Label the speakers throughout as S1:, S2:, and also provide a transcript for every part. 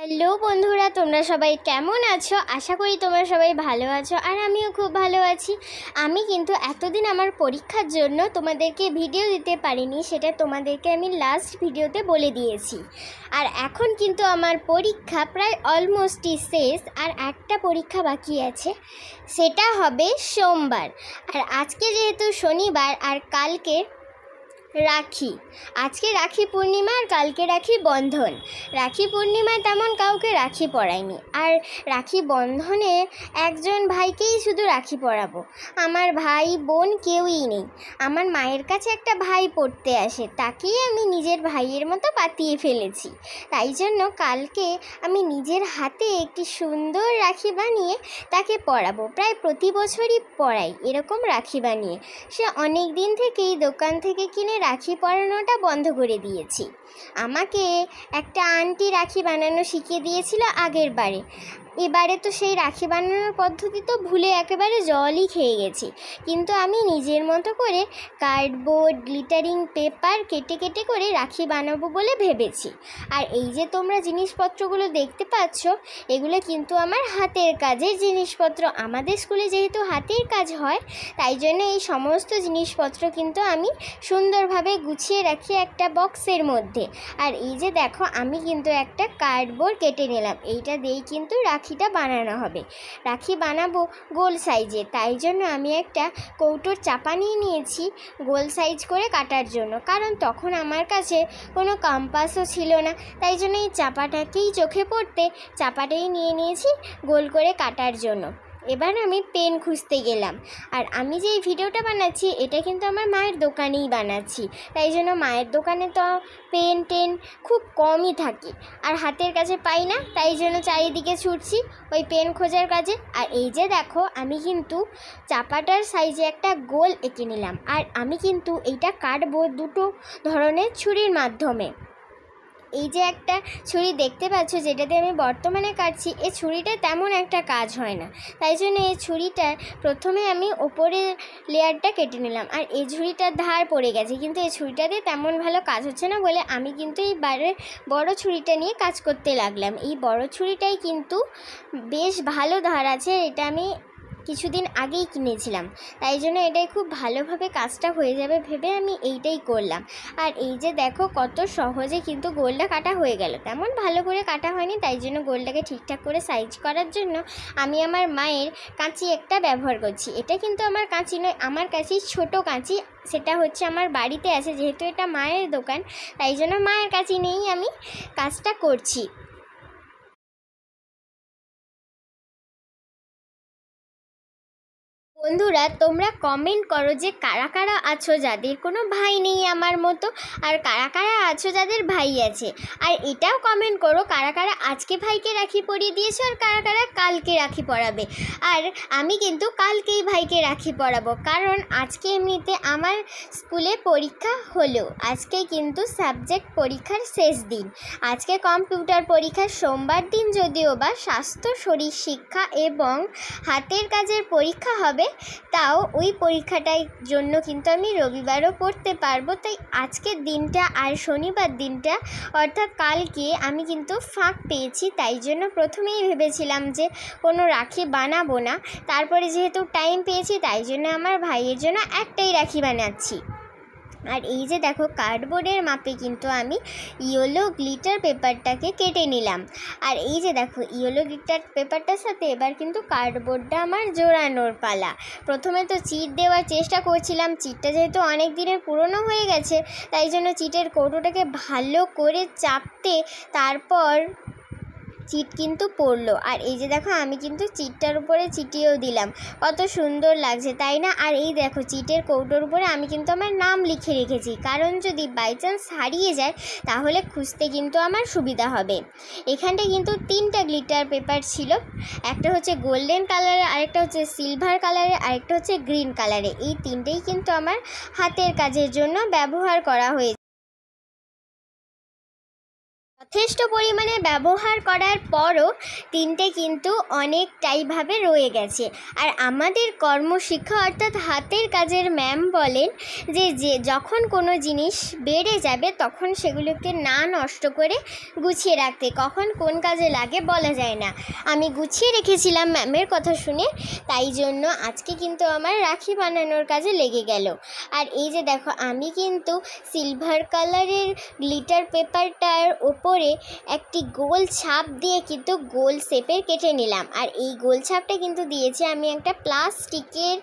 S1: Hello বন্ধুরা, তোমরা সবাই কেমন আছো? আশা করি তোমরা সবাই ভালো আছো, আর আমিও খুব ভালো আছি। আমি কিন্তু এতদিন আমার পরীক্ষার জন্য তোমাদেরকে ভিডিও দিতে পারিনি, সেটা তোমাদেরকে আমি লাস্ট ভিডিওতে বলে দিয়েছি। আর এখন কিন্তু আমার পরীক্ষা প্রায় অলমোস্টই শেষ, আর একটা পরীক্ষা বাকি আছে, সেটা হবে সোমবার। আর আজকে যেহেতু শনিবার আর কালকে রাখি, আজকে রাখি পূর্ণিমা আর কালকে রাখি বন্ধন। রাখি পূর্ণিমায় তেমন কাউকে রাখি পরাইনি, আর রাখি বন্ধনে একজন ভাইকেই শুধু রাখি পরাবো। আমার ভাই বোন কেউই নেই। আমার মায়ের কাছে একটা ভাই পড়তে আসে, তাকেই আমি নিজের ভাইয়ের মতো পাতিয়ে ফেলেছি। তাই জন্য কালকে আমি নিজের হাতে একটি সুন্দর রাখি বানিয়ে তাকে পরাবো। প্রায় প্রতি বছরই পরাই এরকম রাখি বানিয়ে। সে অনেক দিন থেকেই দোকান থেকে কিনে রাখি পরানোটা বন্ধ করে দিয়েছি। আমাকে একটা আন্টি রাখি বানানো শিখিয়ে দিয়েছিল আগের বারে। এবারে তো সেই রাখি বানানোর পদ্ধতি তো ভুলে একেবারে জলই খেয়ে গেছি। কিন্তু আমি নিজের মতো করে কার্ডবোর্ড, গ্লিটারিং পেপার কেটে কেটে করে রাখি বানাবো বলে ভেবেছি। আর এই যে তোমরা জিনিসপত্রগুলো দেখতে পাচ্ছ, এগুলো কিন্তু আমার হাতের কাজের জিনিসপত্র। আমাদের স্কুলে যেহেতু হাতের কাজ হয়, তাই জন্য এই সমস্ত জিনিসপত্র কিন্তু আমি সুন্দরভাবে গুছিয়ে রাখি একটা বক্সের মধ্যে। আর এই যে দেখো, আমি কিন্তু একটা কার্ডবোর্ড কেটে নিলাম। এইটা দিয়েই কিন্তু রাখিটা বানানো হবে। রাখি বানাবো গোল সাইজে, তাই জন্য আমি একটা কৌটোর চাপা নিয়ে নিয়েছি গোল সাইজ করে কাটার জন্য। কারণ তখন আমার কাছে কোনো কম্পাসও ছিল না, তাই জন্য এই চাপাটাকেই চোখে পড়তে চাপাটাই নিয়ে নিয়েছি গোল করে কাটার জন্য। এবার আমি পেন খুঁজতে গেলাম। আর আমি যে এই ভিডিওটা বানাচ্ছি, এটা কিন্তু আমার মায়ের দোকানেই বানাচ্ছি, তাই জন্য মায়ের দোকানে তো পেন টেন খুব কমই থাকে, আর হাতের কাছে পাই না, তাই জন্য চারিদিকে ছুটছি ওই পেন খোঁজার কাজে। আর এই যে দেখো, আমি কিন্তু চাপাটার সাইজে একটা গোল এঁকে নিলাম। আর আমি কিন্তু এইটা কাটবো দুটো ধরনের ছুরির মাধ্যমে। এই যে একটা ছুরি দেখতে পাচ্ছ, যেটাতে আমি বর্তমানে কাটছি, এই ছুরিটা তেমন একটা কাজ হয় না, তাই জন্য এই ছুরিটার প্রথমে আমি ওপরের লেয়ারটা কেটে নিলাম। আর এই ছুরিটার ধার পড়ে গেছে, কিন্তু এই ছুরিটাতে তেমন ভালো কাজ হচ্ছে না বলে আমি কিন্তু এই বড় ছুরিটা নিয়ে কাজ করতে লাগলাম। এই বড় ছুরিটাই কিন্তু বেশ ভালো ধার আছে, এটা আমি কিছুদিন আগেই কিনেছিলাম, তাই জন্য এটাই খুব ভালোভাবে কাজটা হয়ে যাবে ভেবে আমি এইটাই করলাম। আর এই যে দেখো, কত সহজে কিন্তু গোলটা কাটা হয়ে গেল। তেমন ভালো করে কাটা হয়নি, তাই জন্য গোলটাকে ঠিকঠাক করে সাইজ করার জন্য আমি আমার মায়ের কাঁচি একটা ব্যবহার করছি। এটা কিন্তু আমার কাঁচি নয়, আমার কাছে ছোট কাঁচি, সেটা হচ্ছে আমার বাড়িতে আছে। যেহেতু এটা মায়ের দোকান, তাই জন্য মায়ের কাঁচি নিয়েই আমি কাজটা করছি। বন্ধুরা, তোমরা কমেন্ট করো যে কারা কারা আছো যাদের কোনো ভাই নেই আমার মতো, আর কারা কারা আছো যাদের ভাই আছে। আর এটাও কমেন্ট করো কারা কারা আজকে ভাইকে রাখি পরিয়ে দিয়েছো, আর কারা কারা কালকে রাখি পরাবে। আর আমি কিন্তু কালকেই ভাইকে রাখি পরাবো, কারণ আজকে এমনিতে আমার স্কুলে পরীক্ষা হলো। আজকে কিন্তু সাবজেক্ট পরীক্ষার শেষ দিন। আজকে কম্পিউটার পরীক্ষা সোমবার দিন, যদিও বা স্বাস্থ্য শরীর শিক্ষা এবং হাতের কাজের পরীক্ষা হবে, তাও ওই পরীক্ষাটার জন্য কিন্তু আমি রবিবারও পড়তে পারবো। তাই আজকের দিনটা আর শনিবার দিনটা অর্থাৎ কালকে আমি কিন্তু ফাঁক পেয়েছি, তাই জন্য প্রথমেই ভেবেছিলাম যে কোনো রাখি বানাবো না। তারপরে যেহেতু টাইম পেয়েছি, তাই জন্য আমার ভাইয়ের জন্য একটাই রাখি বানাচ্ছি। আর এই যে দেখো, কার্ডবোর্ডের মাপে কিন্তু আমি ইয়েলো গ্লিটার পেপারটাকে কেটে নিলাম। আর এই যে দেখো, ইয়েলো গ্লিটার পেপারটার সাথে এবার কিন্তু কার্ডবোর্ডটা আমার জোড়ানোর পালা। প্রথমে তো চিট দেওয়ার চেষ্টা করছিলাম, চিটটা যেহেতু অনেক দিনের পুরনো হয়ে গেছে, তাই জন্য চিটের কৌটোটাকে ভালো করে চাপতে তারপর চিট কিন্তু পড়লো। আর এই যে দেখো, আমি কিন্তু চিটটার উপরে চিটিয়েও দিলাম, কত সুন্দর লাগছে তাই না? আর এই দেখো, চিটের কৌটোর উপরে আমি কিন্তু আমার নাম লিখে রেখেছি, কারণ যদি বাই চান্স হারিয়ে যায় তাহলে খুঁজতে কিন্তু আমার সুবিধা হবে। এখানটায় কিন্তু 3টা গ্লিটার পেপার ছিল, একটা হচ্ছে গোল্ডেন কালারের, আরেকটা হচ্ছে সিলভার কালারের, আরেকটা হচ্ছে গ্রিন কালারে। এই 3টেই কিন্তু আমার হাতের কাজের জন্য ব্যবহার করা হয়েছে। যথেষ্ট পরিমাণে ব্যবহার করার পরও তিনটে কিন্তু অনেকটাইভাবে রয়ে গেছে। আর আমাদের কর্মশিক্ষা অর্থাৎ হাতের কাজের ম্যাম বলেন যে যখন কোনো জিনিস বেড়ে যাবে তখন সেগুলোকে না নষ্ট করে গুছিয়ে রাখতে, কখন কোন কাজে লাগে বলা যায় না। আমি গুছিয়ে রেখেছিলাম ম্যামের কথা শুনে, তাই জন্য আজকে কিন্তু আমার রাখি বানানোর কাজে লেগে গেল। আর এই যে দেখো, আমি কিন্তু সিলভার কালারের গ্লিটার পেপারটার ওপরে একটি গোল ছাপ দিয়ে কিন্তু গোল শেপের কেটে নিলাম। আর এই গোল ছাপটা কিন্তু দিয়েছি আমি একটা প্লাস্টিকের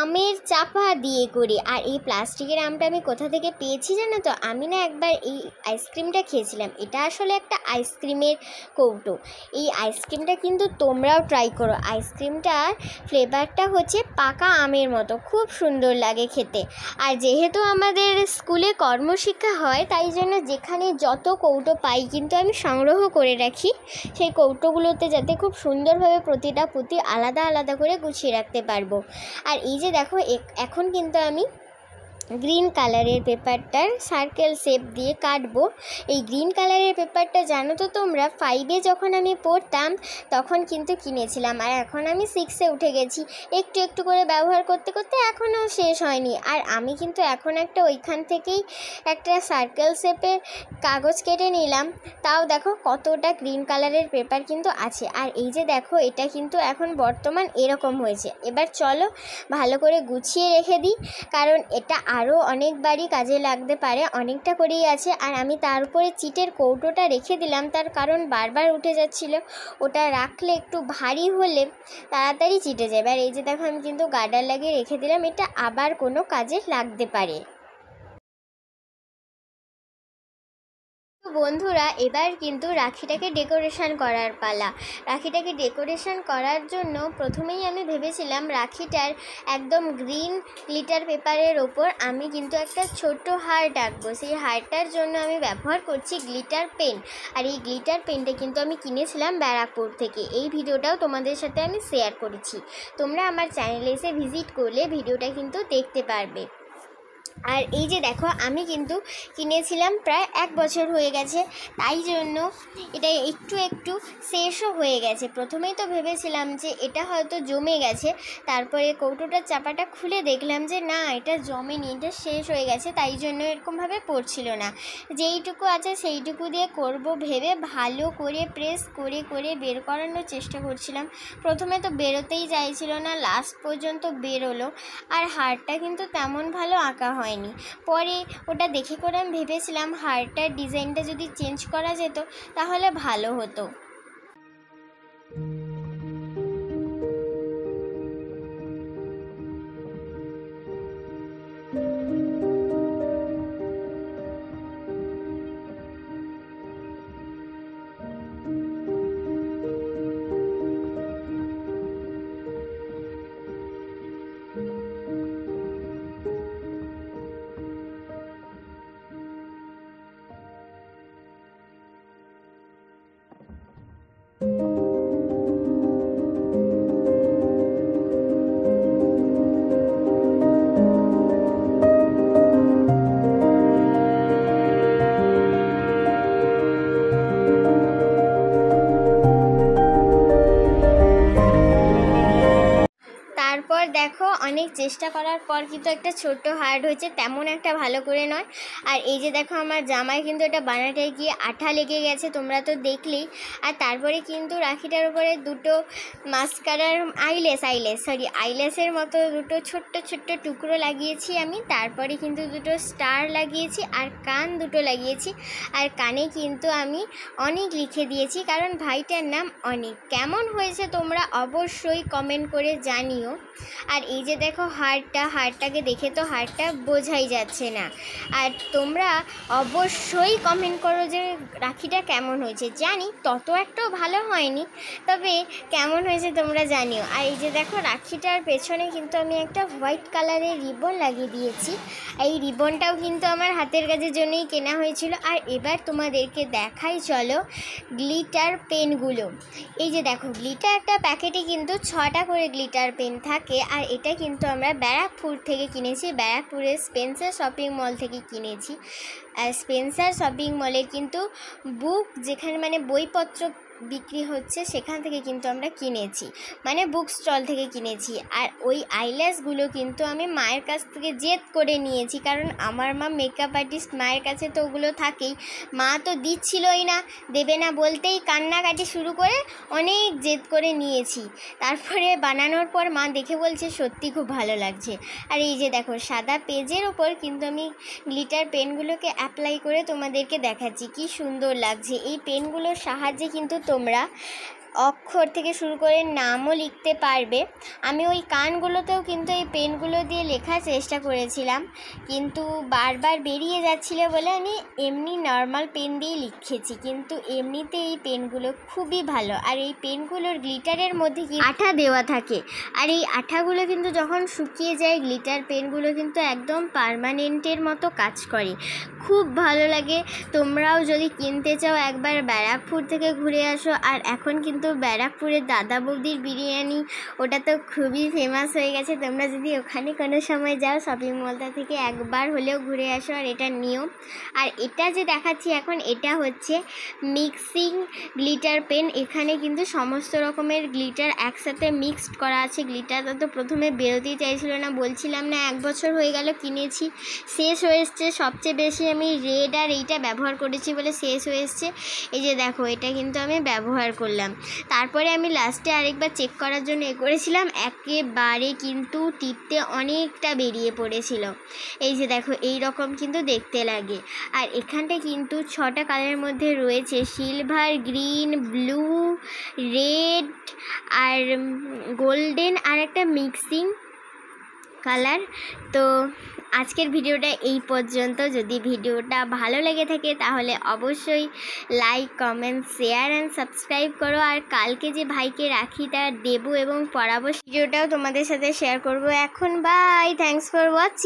S1: আমের চাপা দিয়ে করে। আর এই প্লাস্টিকের আমটা আমি কোথা থেকে পেয়েছি জানো তো? আমি না একবার এই আইসক্রিমটা খেয়েছিলাম। এটা আসলে একটা আইসক্রিমের কৌটো। এই আইসক্রিমটা কিন্তু তোমরাও ট্রাই করো। আইসক্রিমটার ফ্লেভারটা হচ্ছে পাকা আমের মতো, খুব সুন্দর লাগে খেতে। আর যেহেতু আমাদের স্কুলে কর্মশিক্ষা হয়, তাই জন্য যেখানে যত কৌটো পাই কিন্তু আমি সংগ্রহ করে রাখি, সেই কৌটোগুলোতে যাতে খুব সুন্দরভাবে প্রতিটা পুঁতি আলাদা আলাদা করে গুছিয়ে রাখতে পারবো। আর এই যে দেখো, এখন কিন্তু আমি গ্রিন কালারের পেপারটার সার্কেল শেপ দিয়ে কাটবো। এই গ্রিন কালারের পেপারটা জানো তো তোমরা, 5-এ যখন আমি পড়তাম তখন কিন্তু কিনেছিলাম। আর এখন আমি 6-এ উঠে গেছি, একটু একটু করে ব্যবহার করতে করতে এখনও শেষ হয়নি। আর আমি কিন্তু এখন ওইখান থেকেই একটা সার্কেল শেপের কাগজ কেটে নিলাম। তাও দেখো কতটা গ্রিন কালারের পেপার কিন্তু আছে। আর এই যে দেখো, এটা কিন্তু এখন বর্তমান এরকম হয়েছে। এবার চলো ভালো করে গুছিয়ে রেখে দিই, কারণ এটা আরও অনেকবারই কাজে লাগতে পারে। অনেকটা করেই আছে। আর আমি তার উপরে চিটের কৌটোটা রেখে দিলাম, তার কারণ বারবার উঠে যাচ্ছিলো। ওটা রাখলে একটু ভারী হলে তাড়াতাড়ি চিটে যাবে। আর এই যে দেখো, আমি কিন্তু গার্ডার লাগিয়ে রেখে দিলাম, এটা আবার কোনো কাজে লাগতে পারে। বন্ধুরা, এবার কিন্তু রাখিটাকে ডেকোরেশন করার পালা। রাখিটাকে ডেকোরেশন করার জন্য প্রথমেই আমি ভেবেছিলাম রাখিটার একদম গ্রিন গ্লিটার পেপারের ওপর আমি কিন্তু একটা ছোট্ট হার্ট আঁকবো। সেই হার্টটার জন্য আমি ব্যবহার করছি গ্লিটার পেন। আর এই গ্লিটার পেনটা কিন্তু আমি কিনেছিলাম ব্যারাকপুর থেকে। এই ভিডিওটাও তোমাদের সাথে আমি শেয়ার করেছি। তোমরা আমার চ্যানেলে এসে ভিজিট করলে ভিডিওটা কিন্তু দেখতে পারবে। আর এই যে দেখো, আমি কিন্তু কিনেছিলাম প্রায় 1 বছর হয়ে গেছে, তাই জন্য এটা একটু একটু শেষও হয়ে গেছে। প্রথমেই তো ভেবেছিলাম যে এটা হয়তো জমে গেছে, তারপরে কৌটোটার চাপাটা খুলে দেখলাম যে না, এটা জমেনি, এটা শেষ হয়ে গেছে, তাই জন্য এরকমভাবে পড়ছিল না। যেইটুকু আছে সেইটুকু দিয়ে করব ভেবে ভালো করে প্রেস করে করে বের করানোর চেষ্টা করছিলাম। প্রথমে তো বেরোতেই চাইছিল না, লাস্ট পর্যন্ত বেরোলো। আর হারটা কিন্তু তেমন ভালো আঁকা হয়নি। পরে ওটা দেখে করে আমি ভেবেছিলাম হারটার ডিজাইনটা যদি চেঞ্জ করা যেত তাহলে ভালো হতো। তারপর দেখো, অনেক চেষ্টা করার পর কিন্তু একটা ছোট্ট হার্ট হয়েছে, তেমন একটা ভালো করে নয়। আর এই যে দেখো, আমার জামায় কিন্তু এটা বানাটায় গিয়ে আঠা লেগে গেছে, তোমরা তো দেখলেই। আর তারপরে কিন্তু রাখিটার উপরে দুটো মাস্কারার আইল্যাশের মতো দুটো ছোট্ট ছোট্ট টুকরো লাগিয়েছি আমি। তারপরে কিন্তু দুটো স্টার লাগিয়েছি, আর কান দুটো লাগিয়েছি। আর কানে কিন্তু আমি অনেক লিখে দিয়েছি, কারণ ভাইটার নাম অনেক। কেমন হয়েছে তোমরা অবশ্যই কমেন্ট করে জানিও। আর এই যে দেখো, হারটাকে দেখে তো হারটা বোঝাই যাচ্ছে না। আর তোমরা অবশ্যই কমেন্ট করো যে রাখিটা কেমন হয়েছে। জানি তত একটাও ভালো হয়নি, তবে কেমন হয়েছে তোমরা জানিও। আর এই যে দেখো, রাখিটার পেছনে কিন্তু আমি একটা হোয়াইট কালারের রিবন লাগিয়ে দিয়েছি। এই রিবনটাও কিন্তু আমার হাতের কাজের জন্যই কেনা হয়েছিল। আর এবার তোমাদেরকে দেখাই চলো গ্লিটার পেনগুলো। এই যে দেখো, গ্লিটার একটা প্যাকেটে কিন্তু 6টা করে গ্লিটার পেন থাকে। আর এটা কিন্তু আমরা ব্যারাকপুর থেকে কিনেছি, ব্যারাকপুরের স্পেন্সার শপিং মল থেকে কিনেছি। আর স্পেন্সার শপিং মলে কিন্তু বুক যেখানে মানে বইপত্র বিক্রি হচ্ছে সেখান থেকে কিন্তু আমরা কিনেছি, মানে বুক স্টল থেকে কিনেছি। আর ওই আইল্যাশগুলো কিন্তু আমি মায়ের কাছ থেকে জেদ করে নিয়েছি, কারণ আমার মা মেকআপ আর্টিস্ট, মায়ের কাছে তো ওগুলো থাকেই। মা তো দিচ্ছিলই না, দেবে না বলতেই কান্নাকাটি শুরু করে অনেক জেদ করে নিয়েছি। তারপরে বানানোর পর মা দেখে বলছে সত্যি খুব ভালো লাগছে। আর এই যে দেখো সাদা পেজের ওপর কিন্তু আমি গ্লিটার পেনগুলোকে অ্যাপ্লাই করে তোমাদেরকে দেখাচ্ছি কি সুন্দর লাগছে। এই পেনগুলোর সাহায্যে কিন্তু তোমরা অক্ষর থেকে শুরু করে নামও লিখতে পারবে। আমি ওই কানগুলোতেও কিন্তু এই পেনগুলো দিয়ে লেখার চেষ্টা করেছিলাম, কিন্তু বারবার বেরিয়ে যাচ্ছিল বলে আমি এমনি নর্মাল পেন দিয়ে লিখেছি। কিন্তু এমনিতে এই পেনগুলো খুবই ভালো। আর এই পেনগুলোর গ্লিটারের মধ্যে কি আঠা দেওয়া থাকে, আর এই আঠাগুলো কিন্তু যখন শুকিয়ে যায় গ্লিটার পেনগুলো কিন্তু একদম পার্মানেন্টের মতো কাজ করে, খুব ভালো লাগে। তোমরাও যদি কিনতে চাও একবার ব্যারাকপুর থেকে ঘুরে আসো। আর এখন কিন্তু ব্যারাকপুরের দাদা বৌদির বিরিয়ানি ওটা তো খুবই ফেমাস হয়ে গেছে। তোমরা যদি ওখানে কোনো সময় যাও শপিং মলটা থেকে একবার হলেও ঘুরে আসো আর এটা নিও। আর এটা যে দেখাচ্ছি এখন, এটা হচ্ছে মিক্সিং গ্লিটার পেন। এখানে কিন্তু সমস্ত রকমের গ্লিটার একসাথে মিক্সড করা আছে। গ্লিটারটা তো প্রথমে বেরোতেই চাইছিল না, বলছিলাম না 1 বছর হয়ে গেল কিনেছি, শেষ হয়ে এসছে। সবচেয়ে বেশি আমি রেড আর এইটা ব্যবহার করেছি বলে শেষ হয়ে এসছে। এই যে দেখো এটা কিন্তু আমি ব্যবহার করলাম। তারপরে আমি লাস্টে আরেকবার চেক করার জন্য করেছিলাম, একেবারে কিন্তু টিপতে অনেকটা বেরিয়ে পড়েছিল। এই যে দেখো এই রকম কিন্তু দেখতে লাগে। আর এখানটা কিন্তু 6টা কালারের মধ্যে রয়েছে, সিলভার, গ্রিন, ব্লু, রেড আর গোল্ডেন আর একটা মিক্সিং কালার। তো আজকের ভিডিওটা এই পর্যন্ত। যদি ভিডিওটা ভালো লেগে থাকে তাহলে অবশ্যই like, comment, share and subscribe করো। আর কালকে যে ভাইকে রাখিটা দেবো এবং পরাবো ভিডিওটাও তোমাদের সাথে শেয়ার করব। এখন বাই, থ্যাঙ্কস ফর ওয়াচিং।